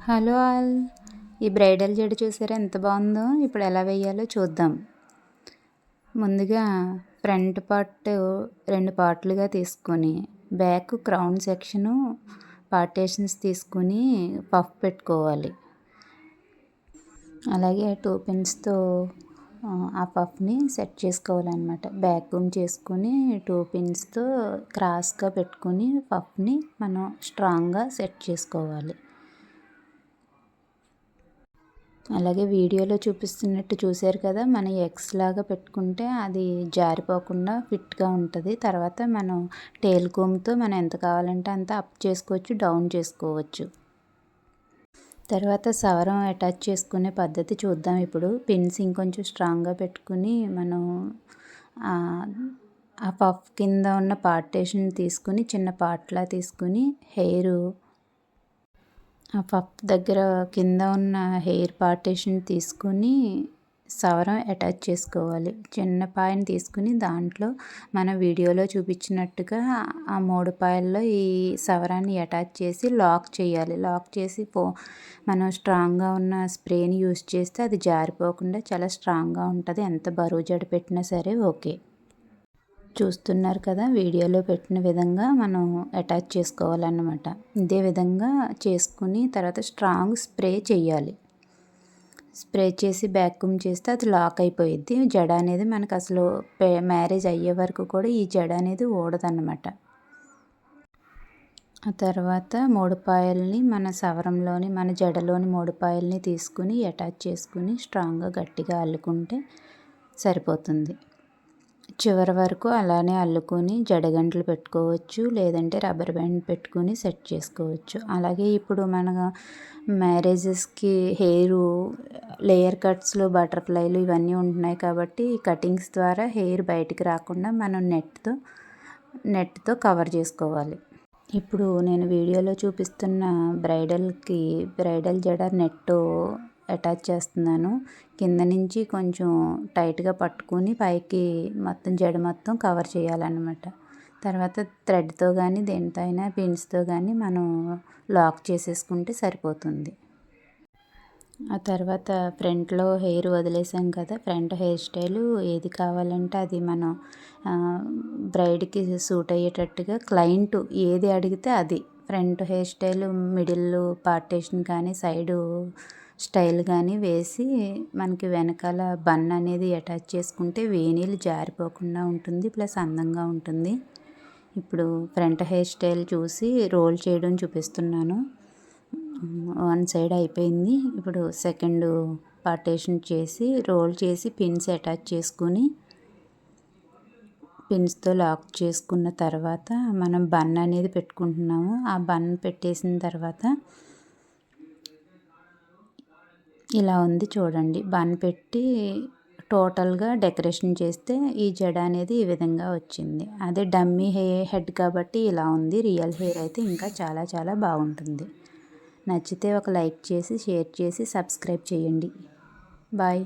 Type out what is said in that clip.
Hello all, ఈ bridal జడ చూసారా ఎంత బాగుందో. ఇప్పుడు ఎలా వేయాలో చూద్దాం. ముందుగా ఫ్రంట్ పార్ట్ 2 పార్ట్లుగా తీసుకొని బ్యాక్ క్రౌన్ సెక్షను పార్టేషన్స్ తీసుకుని పఫ్ పెట్టుకోవాలి. అలాగే 2 పిన్స్తో ఆ పఫ్ని సెట్ చేసుకోవాలన్నమాట. బ్యాక్ చేసుకుని 2 పిన్స్తో క్రాస్గా పెట్టుకుని పఫ్ని మనం స్ట్రాంగ్గా సెట్ చేసుకోవాలి. అలాగే వీడియోలో చూపిస్తున్నట్టు చూశారు కదా, మనం ఎక్స్ లాగా పెట్టుకుంటే అది జారిపోకుండా ఫిట్గా ఉంటుంది. తర్వాత మనం టేల్ కోమ్తో మనం ఎంత కావాలంటే అంత అప్ చేసుకోవచ్చు, డౌన్ చేసుకోవచ్చు. తర్వాత సవరం అటాచ్ చేసుకునే పద్ధతి చూద్దాం. ఇప్పుడు పిన్స్ ఇంకొంచెం స్ట్రాంగ్గా పెట్టుకుని మనం ఆ పఫ్ కింద ఉన్న పార్టేషన్ తీసుకుని చిన్న పార్ట్లా తీసుకుని ఆ పఫ్ దగ్గర కింద ఉన్న హెయిర్ పార్టేషన్ తీసుకుని సవరం అటాచ్ చేసుకోవాలి. చిన్న పాయని తీసుకుని దాంట్లో మన వీడియోలో చూపించినట్టుగా ఆ 3 పాయల్లో ఈ సవరాన్ని అటాచ్ చేసి లాక్ చేయాలి. లాక్ చేసి మనం స్ట్రాంగ్గా ఉన్న స్ప్రేని యూస్ చేస్తే అది జారిపోకుండా చాలా స్ట్రాంగ్గా ఉంటుంది. ఎంత బరువు జడ పెట్టినా సరే ఓకే. చూస్తున్నారు కదా, వీడియోలో పెట్టిన విధంగా మనం అటాచ్ చేసుకోవాలన్నమాట. ఇదే విధంగా చేసుకుని తర్వాత స్ట్రాంగ్ స్ప్రే చేయాలి. స్ప్రే చేసి వ్యాక్యూమ్ చేస్తే అది లాక్ అయిపోయిద్ది. జడ అనేది మనకు అసలు మ్యారేజ్ అయ్యే వరకు కూడా ఈ జడ అనేది ఊడదన్నమాట. ఆ తర్వాత 3 పాయల్ని మన సవరంలోని మన జడలోని 3 పాయల్ని తీసుకుని అటాచ్ చేసుకుని స్ట్రాంగ్గా గట్టిగా అల్లుకుంటే సరిపోతుంది. చివరి వరకు అలానే అల్లుకొని జడగంటలు పెట్టుకోవచ్చు, లేదంటే రబ్బర్ బ్యాండ్ పెట్టుకుని సెట్ చేసుకోవచ్చు. అలాగే ఇప్పుడు మన మ్యారేజెస్కి లేయర్ కట్స్లో బటర్ఫ్లైలు ఇవన్నీ ఉంటున్నాయి కాబట్టి కటింగ్స్ ద్వారా హెయిర్ బయటికి రాకుండా మనం నెట్తో కవర్ చేసుకోవాలి. ఇప్పుడు నేను వీడియోలో చూపిస్తున్న బ్రైడల్ జడ నెట్ అటాచ్ చేస్తున్నాను. కింద నుంచి కొంచెం టైట్గా పట్టుకుని పైకి మొత్తం జడ మొత్తం కవర్ చేయాలన్నమాట. తర్వాత థ్రెడ్తో కానీ దేనితో అయినా పిన్స్తో కానీ మనం లాక్ చేసేసుకుంటే సరిపోతుంది. ఆ తర్వాత ఫ్రంట్లో హెయిర్ వదిలేసాం కదా, ఫ్రంట్ హెయిర్ స్టైలు ఏది కావాలంటే అది మనం బ్రైడ్కి సూట్ అయ్యేటట్టుగా క్లయింట్ ఏది అడిగితే అది front hair style, middle partition కానీ సైడు స్టైల్ కానీ వేసి మనకి వెనకాల బన్ అనేది అటాచ్ చేసుకుంటే వేణీలు జారిపోకుండా ఉంటుంది, ప్లస్ అందంగా ఉంటుంది. ఇప్పుడు ఫ్రంట్ హెయిర్ స్టైల్ చూసి రోల్ చేయడం చూపిస్తున్నాను. 1 సైడ్ అయిపోయింది. ఇప్పుడు సెకండ్ పార్టేషన్ చేసి రోల్ చేసి పిన్స్ అటాచ్ చేసుకుని పిన్స్తో లాక్ చేసుకున్న తర్వాత మనం బన్ అనేది పెట్టుకుంటున్నాము. ఆ బన్ పెట్టేసిన తర్వాత ఇలా ఉంది చూడండి. బన్ పెట్టి టోటల్గా డెకరేషన్ చేస్తే ఈ జడ అనేది ఈ విధంగా వచ్చింది. అదే డమ్మీ హెడ్ కాబట్టి ఇలా ఉంది. రియల్ హెయిర్ అయితే ఇంకా చాలా చాలా బాగుంటుంది. నచ్చితే ఒక లైక్ చేసి షేర్ చేసి సబ్స్క్రైబ్ చేయండి. బాయ్.